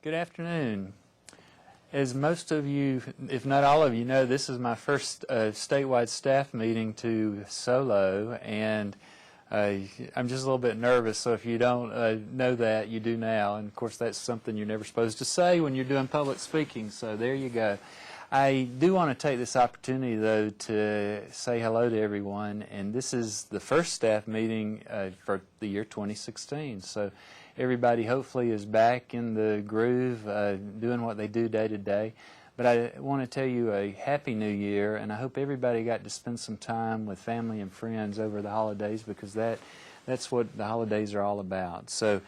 Good afternoon. As most of you, if not all of you know, this is my first statewide staff meeting to solo, and I'm just a little bit nervous, so if you don't know that, you do now. And of course that's something you're never supposed to say when you're doing public speaking, so there you go. I do want to take this opportunity, though, to say hello to everyone, and this is the first staff meeting for the year 2016. So everybody hopefully is back in the groove, doing what they do day to day. But I want to tell you a Happy New Year, and I hope everybody got to spend some time with family and friends over the holidays, because that's what the holidays are all about. So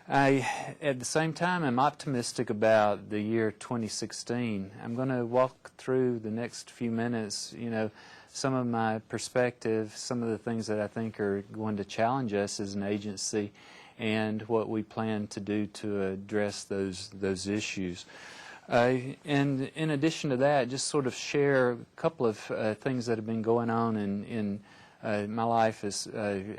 I, at the same time, am optimistic about the year 2016. I'm going to walk through the next few minutes, some of my perspective, some of the things that I think are going to challenge us as an agency, and what we plan to do to address those issues. And in addition to that, just sort of share a couple of things that have been going on in my life as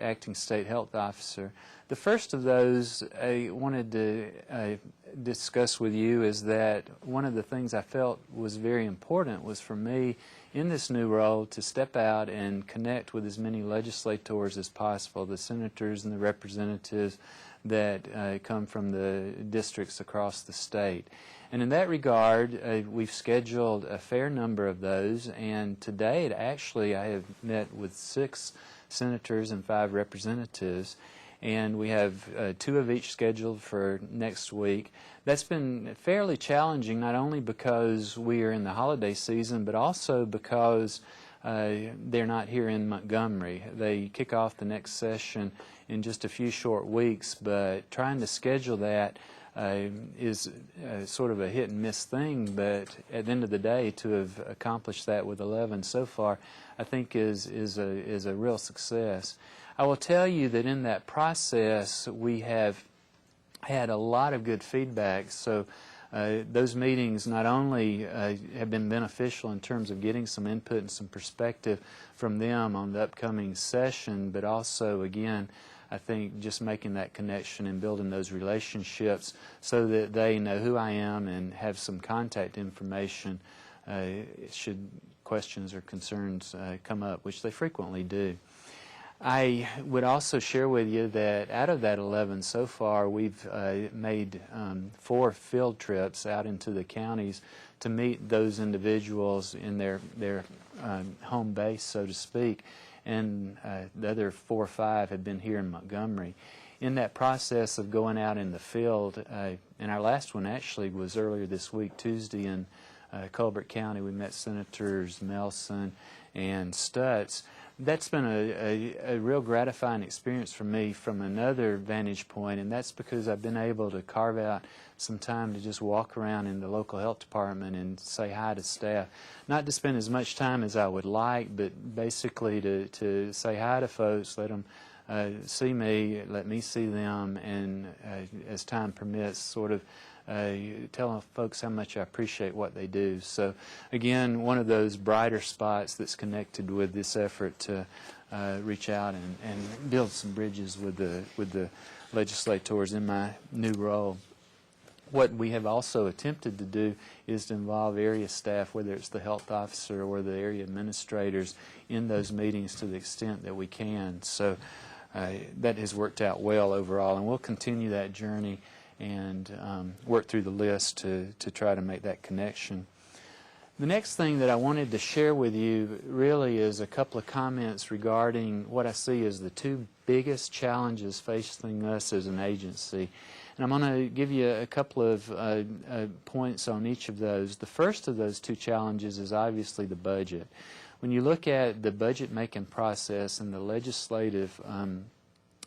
acting state health officer. The first of those I wanted to discuss with you is that one of the things I felt was very important was for me in this new role to step out and connect with as many legislators as possible, the senators and the representatives that come from the districts across the state. And in that regard, we've scheduled a fair number of those, and to date, actually, I have met with 6 senators and 5 representatives, and we have 2 of each scheduled for next week. That's been fairly challenging, not only because we are in the holiday season, but also because they're not here in Montgomery. They kick off the next session in just a few short weeks, but trying to schedule that is sort of a hit and miss thing, but at the end of the day, to have accomplished that with 11 so far, I think is a real success. I will tell you that in that process, we have had a lot of good feedback. So those meetings not only have been beneficial in terms of getting some input and some perspective from them on the upcoming session, but also, again, I think just making that connection and building those relationships so that they know who I am and have some contact information should questions or concerns come up, which they frequently do. I would also share with you that out of that 11 so far, we've made 4 field trips out into the counties to meet those individuals in their home base, so to speak, and the other 4 or 5 have been here in Montgomery. In that process of going out in the field, and our last one actually was earlier this week, Tuesday in Colbert County, we met Senators Melson and Stutz. That's been a real gratifying experience for me from another vantage point, and that's because I've been able to carve out some time to just walk around in the local health department and say hi to staff. Not to spend as much time as I would like, but basically to say hi to folks, let them see me, let me see them, and as time permits, sort of tell folks how much I appreciate what they do. So again, one of those brighter spots that's connected with this effort to reach out and build some bridges with the legislators in my new role. What we have also attempted to do is to involve area staff, whether it's the health officer or the area administrators, in those meetings to the extent that we can. So that has worked out well overall, and we'll continue that journey and work through the list to try to make that connection. The next thing that I wanted to share with you really is a couple of comments regarding what I see as the 2 biggest challenges facing us as an agency. And I'm going to give you a couple of points on each of those. The first of those 2 challenges is obviously the budget. When you look at the budget making process and the legislative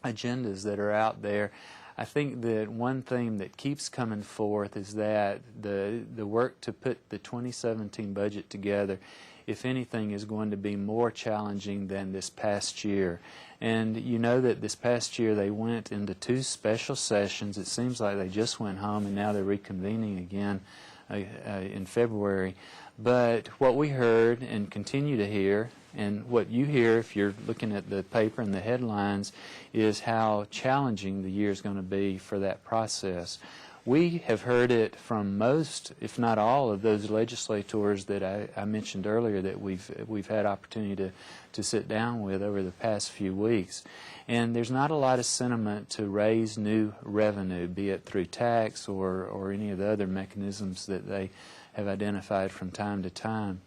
agendas that are out there, I think that one theme that keeps coming forth is that the work to put the 2017 budget together, if anything, is going to be more challenging than this past year. And you know that this past year they went into 2 special sessions. It seems like they just went home and now they're reconvening again in February. But what we heard and continue to hear, and what you hear if you're looking at the paper and the headlines, is how challenging the year is going to be for that process. We have heard it from most, if not all, of those legislators that I mentioned earlier that we've had opportunity to sit down with over the past few weeks. And there's not a lot of sentiment to raise new revenue, be it through tax or any of the other mechanisms that they have identified from time to time.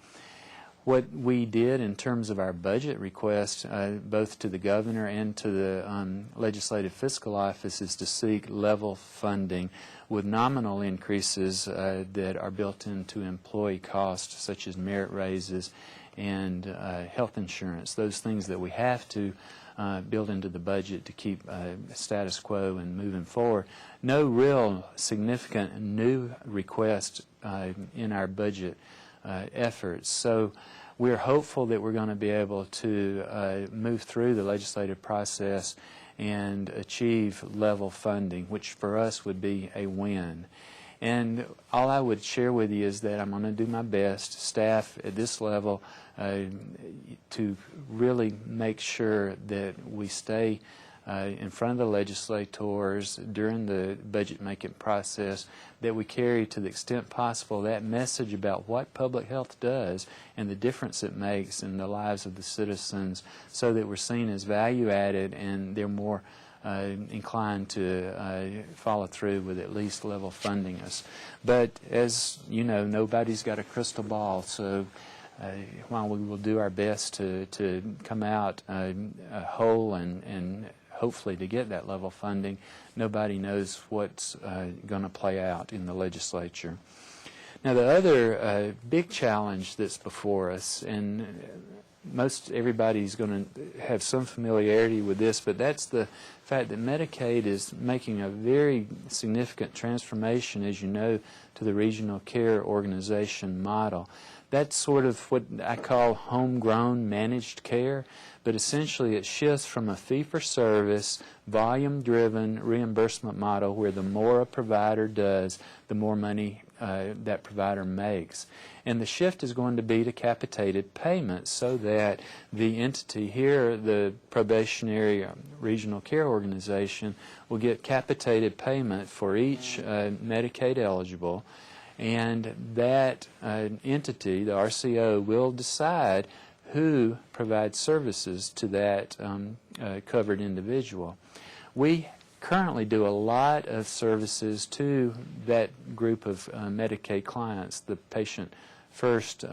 What we did in terms of our budget request, both to the governor and to the Legislative Fiscal Office, is to seek level funding with nominal increases that are built into employee costs, such as merit raises and health insurance, those things that we have to build into the budget to keep status quo and moving forward. No real significant new request in our budget efforts. So we're hopeful that we're going to be able to move through the legislative process and achieve level funding, which for us would be a win. And all I would share with you is that I'm going to do my best, staff at this level, to really make sure that we stay in front of the legislators during the budget making process, that we carry to the extent possible that message about what public health does and the difference it makes in the lives of the citizens, so that we're seen as value added and they're more inclined to follow through with at least level funding us. But as you know, nobody's got a crystal ball, so while we will do our best to come out whole and hopefully to get that level funding, nobody knows what's going to play out in the legislature. Now, the other big challenge that's before us, and most everybody's going to have some familiarity with this, but that's the fact that Medicaid is making a very significant transformation, as you know, to the regional care organization model. That's sort of what I call homegrown managed care, but essentially it shifts from a fee-for-service, volume-driven reimbursement model where the more a provider does, the more money that provider makes. And the shift is going to be to capitated payments, so that the entity here, the probationary regional care organization, will get capitated payment for each Medicaid eligible, and that entity, the RCO, will decide who provides services to that covered individual. We currently do a lot of services to that group of Medicaid clients, the patient first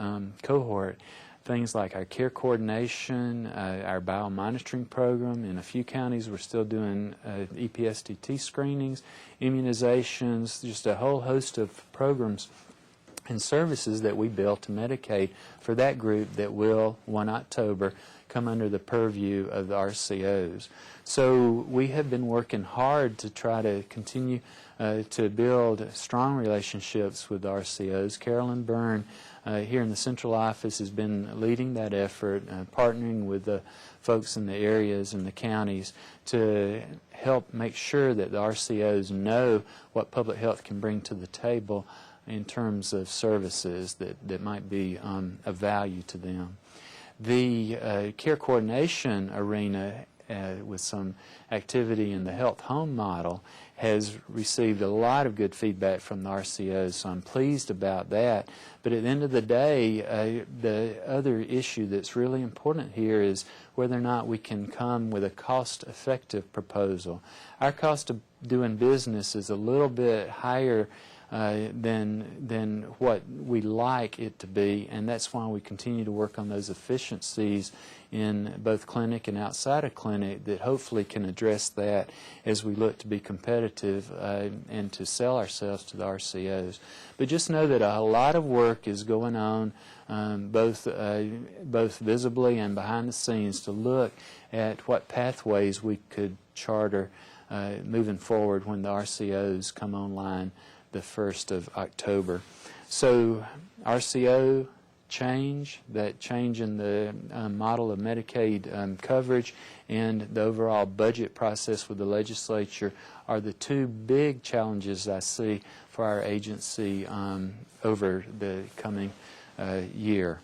cohort, things like our care coordination, our biomonitoring program. In a few counties we're still doing EPSTT screenings, immunizations, just a whole host of programs and services that we bill to Medicaid for that group that will, 1 October, come under the purview of the RCOs. So we have been working hard to try to continue to build strong relationships with the RCOs. Carolyn Byrne here in the central office has been leading that effort, partnering with the folks in the areas and the counties to help make sure that the RCOs know what public health can bring to the table in terms of services that might be of value to them. The care coordination arena, with some activity in the health home model, has received a lot of good feedback from the RCOs, so I'm pleased about that. But at the end of the day, the other issue that's really important here is whether or not we can come with a cost-effective proposal. Our cost of doing business is a little bit higher than what we like it to be, and that's why we continue to work on those efficiencies in both clinic and outside of clinic that hopefully can address that as we look to be competitive and to sell ourselves to the RCOs. But just know that a lot of work is going on both visibly and behind the scenes to look at what pathways we could charter moving forward when the RCOs come online the 1st of October. So RCO change, that change in the model of Medicaid coverage, and the overall budget process with the legislature are the two big challenges I see for our agency over the coming year.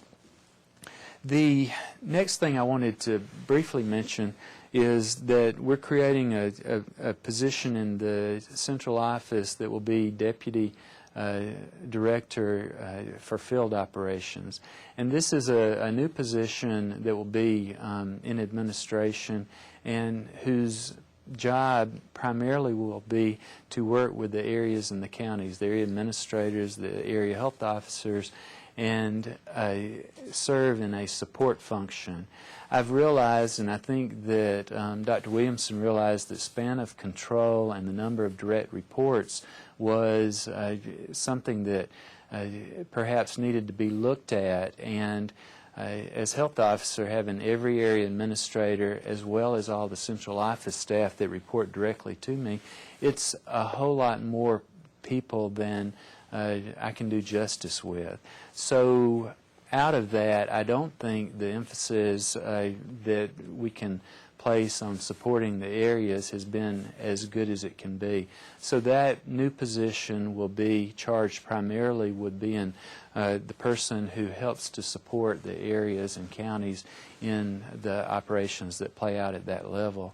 The next thing I wanted to briefly mention is that we're creating a position in the central office that will be Deputy Director for Field Operations. And this is a new position that will be in administration and whose job primarily will be to work with the areas and the counties, the area administrators, the area health officers, and serve in a support function. I've realized, and I think that Dr. Williamson realized, that span of control and the number of direct reports was something that perhaps needed to be looked at, and as health officer, having every area administrator as well as all the central office staff that report directly to me, it's a whole lot more people than I can do justice with. So out of that, I don't think the emphasis that we can place on supporting the areas has been as good as it can be. So that new position will be charged primarily with being the person who helps to support the areas and counties in the operations that play out at that level.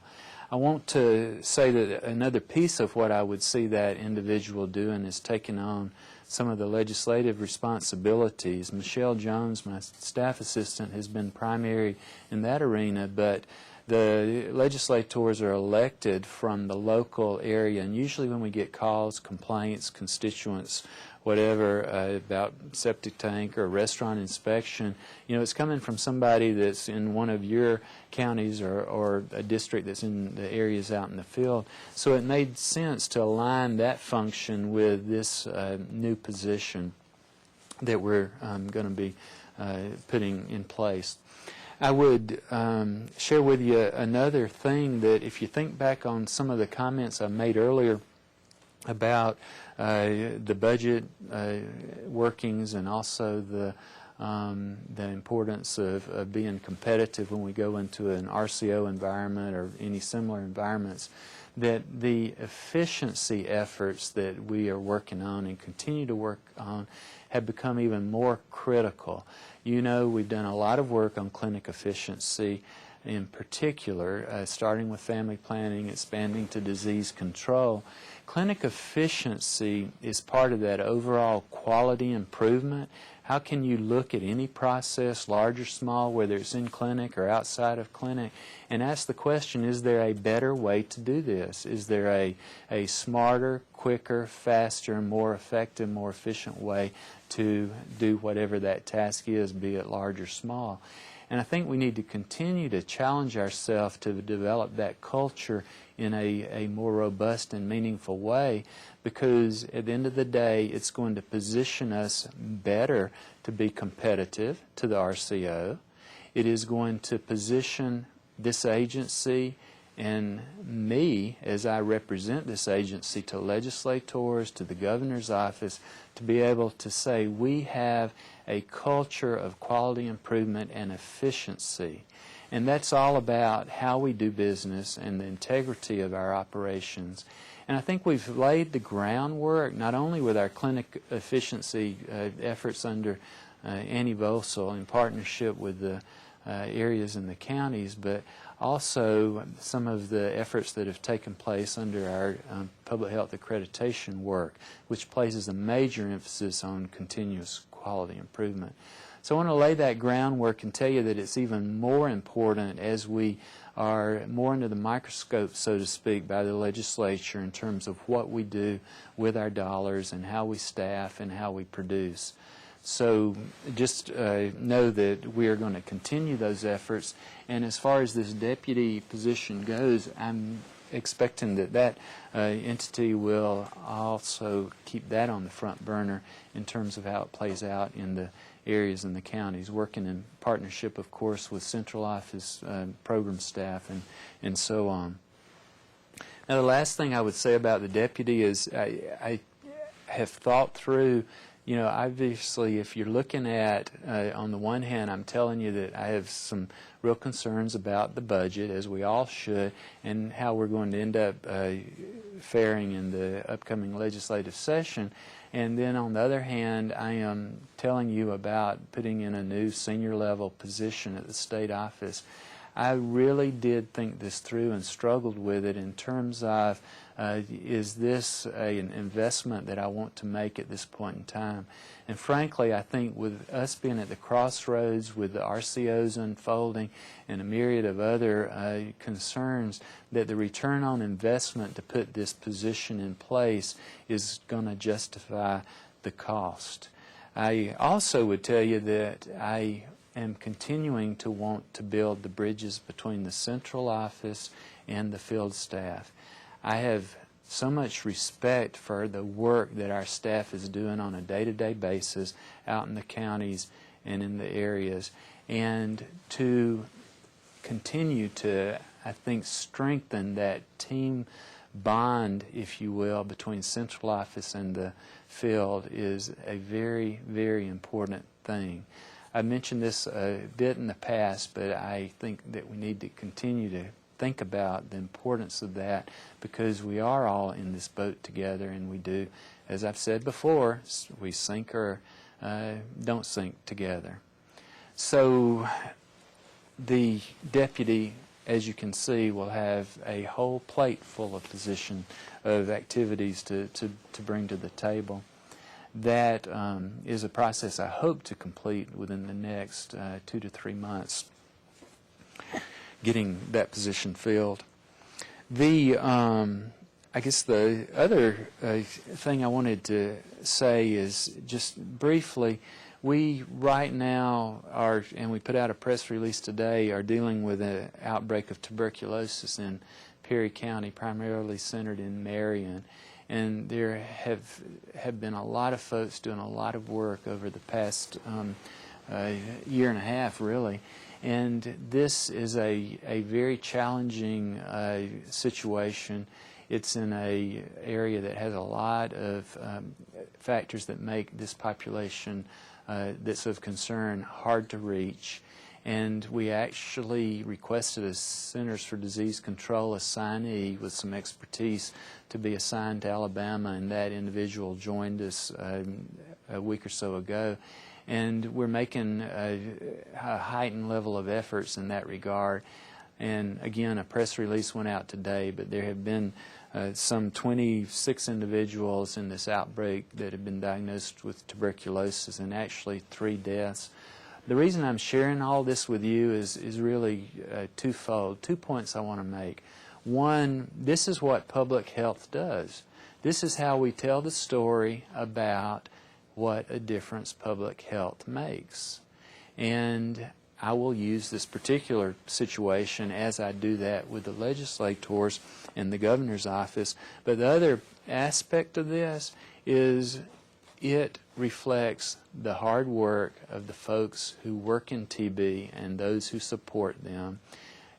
I want to say that another piece of what I would see that individual doing is taking on some of the legislative responsibilities. Michelle Jones, my staff assistant, has been primary in that arena, but the legislators are elected from the local area, and usually when we get calls, complaints, constituents, whatever, about septic tank or restaurant inspection, you know, it's coming from somebody that's in one of your counties or a district that's in the areas out in the field. So it made sense to align that function with this new position that we're going to be putting in place. I would share with you another thing, that if you think back on some of the comments I made earlier about the budget workings, and also the importance of being competitive when we go into an RCO environment or any similar environments, that the efficiency efforts that we are working on and continue to work on have become even more critical. You know, we've done a lot of work on clinic efficiency in particular, starting with family planning, expanding to disease control. Clinic efficiency is part of that overall quality improvement. How can you look at any process, large or small, whether it's in clinic or outside of clinic, and ask the question, is there a better way to do this? Is there a smarter, quicker, faster, more effective, more efficient way to do whatever that task is, be it large or small? And I think we need to continue to challenge ourselves to develop that culture in a more robust and meaningful way, because at the end of the day, it's going to position us better to be competitive to the RCO. It is going to position this agency and me, as I represent this agency, to legislators, to the governor's office, to be able to say we have a culture of quality improvement and efficiency. And that's all about how we do business and the integrity of our operations. And I think we've laid the groundwork, not only with our clinic efficiency efforts under Annie Vosel in partnership with the areas and the counties, but also some of the efforts that have taken place under our public health accreditation work, which places a major emphasis on continuous quality improvement. So I want to lay that groundwork and tell you that it's even more important as we are more under the microscope, so to speak, by the legislature in terms of what we do with our dollars and how we staff and how we produce. So just know that we are going to continue those efforts, and as far as this deputy position goes, I'm expecting that entity will also keep that on the front burner in terms of how it plays out in the areas and the counties, working in partnership, of course, with central office program staff and so on. Now, the last thing I would say about the deputy is I have thought through, you know, obviously if you're looking at, on the one hand, I'm telling you that I have some real concerns about the budget, as we all should, and how we're going to end up faring in the upcoming legislative session. And then on the other hand, I am telling you about putting in a new senior level position at the state office. I really did think this through and struggled with it in terms of, is this an investment that I want to make at this point in time? And frankly, I think with us being at the crossroads with the RCOs unfolding and a myriad of other concerns, that the return on investment to put this position in place is going to justify the cost. I also would tell you that I am continuing to want to build the bridges between the central office and the field staff. I have so much respect for the work that our staff is doing on a day-to-day basis out in the counties and in the areas, and to continue to, I think, strengthen that team bond, if you will, between central office and the field is a very, very important thing. I mentioned this a bit in the past, but I think that we need to continue to think about the importance of that, because we are all in this boat together, and we do, as I've said before, we sink or don't sink together. So the deputy, as you can see, will have a whole plate full of position of activities to bring to the table. That is a process I hope to complete within the next 2 to 3 months, getting that position filled. I guess the other thing I wanted to say is just briefly, we right now are, and we put out a press release today, are dealing with an outbreak of tuberculosis in Perry County, primarily centered in Marion. And there have been a lot of folks doing a lot of work over the past year and a half, really. And this is a very challenging situation. It's in an area that has a lot of factors that make this population that's of concern hard to reach. And we actually requested a Centers for Disease Control assignee with some expertise to be assigned to Alabama, and that individual joined us a week or so ago. And we're making a heightened level of efforts in that regard. And again, a press release went out today, but there have been some 26 individuals in this outbreak that have been diagnosed with tuberculosis, and actually 3 deaths. The reason I'm sharing all this with you is really twofold. 2 points I want to make. One, this is what public health does. This is how we tell the story about what a difference public health makes. And I will use this particular situation as I do that with the legislators and the governor's office. But the other aspect of this is it reflects the hard work of the folks who work in TB and those who support them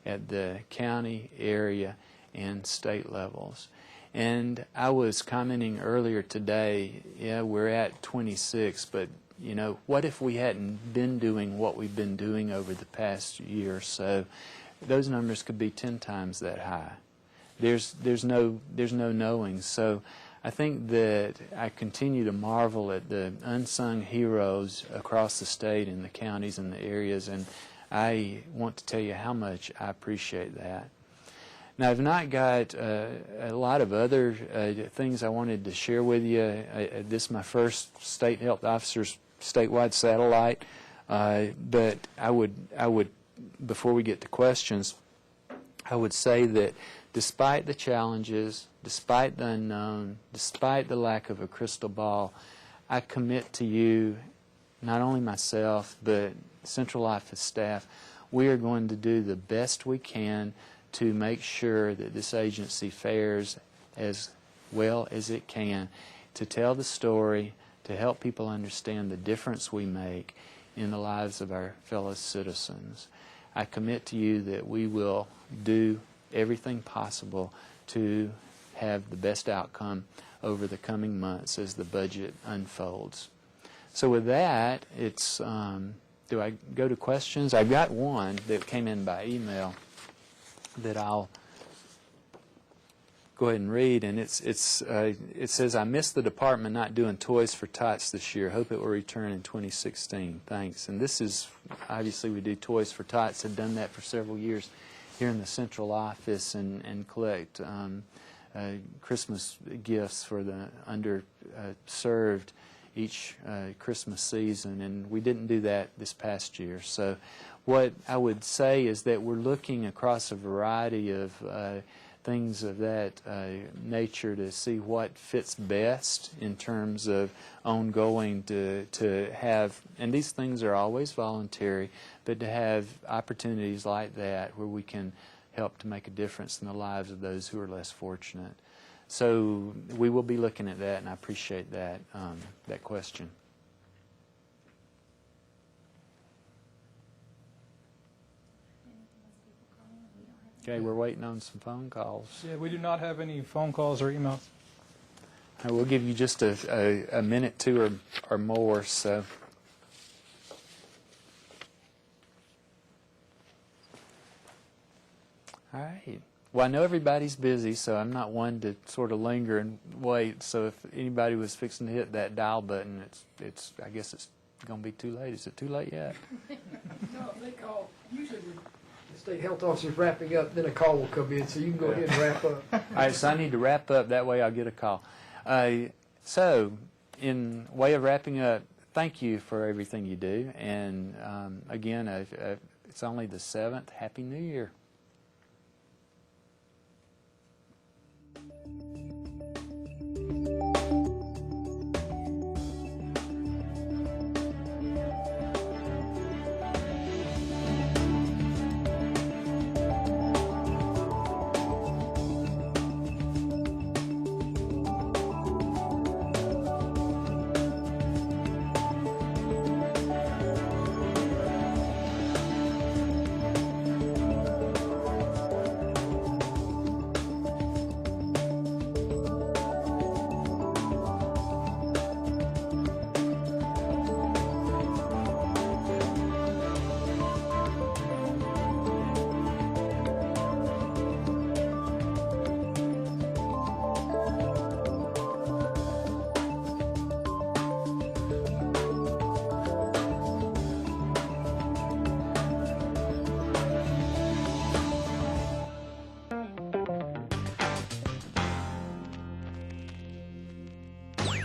at the county, area, and state levels. And I was commenting earlier today, yeah, we're at 26, but you know, what if we hadn't been doing what we've been doing over the past year or so? Those numbers could be 10 times that high. There's no knowing. So I think that I continue to marvel at the unsung heroes across the state and the counties and the areas, and I want to tell you how much I appreciate that. Now, I've not got a lot of other things I wanted to share with you. This is my first state health officer's statewide satellite, but I would, before we get to questions, I would say that despite the challenges, despite the unknown, despite the lack of a crystal ball, I commit to you, not only myself, but central office staff, we are going to do the best we can to make sure that this agency fares as well as it can, to tell the story, to help people understand the difference we make in the lives of our fellow citizens. I commit to you that we will do everything possible to have the best outcome over the coming months as the budget unfolds. So with that, it's, do I go to questions? I've got one that came in by email that I'll go ahead and read, and it says, "I missed the department not doing Toys for Tots this year. Hope it will return in 2016. Thanks." And this is, obviously we do Toys for Tots, have done that for several years here in the central office, and collect Christmas gifts for the underserved each Christmas season, and we didn't do that this past year. So what I would say is that we're looking across a variety of things of that nature to see what fits best in terms of ongoing to have, and these things are always voluntary, but to have opportunities like that where we can help to make a difference in the lives of those who are less fortunate. So we will be looking at that, and I appreciate that, that question. Okay, we're waiting on some phone calls. Yeah, we do not have any phone calls or emails. We'll give you just a minute, two, or more. So, all right. Well, I know everybody's busy, so I'm not one to sort of linger and wait. So, if anybody was fixing to hit that dial button, it's I guess it's going to be too late. Is it too late yet? No, they call. Usually, the state health officer's wrapping up, then a call will come in, so you can go ahead and wrap up. All right, so I need to wrap up. That way I'll get a call. So, in way of wrapping up, thank you for everything you do. And again, it's only the 7th. Happy New Year.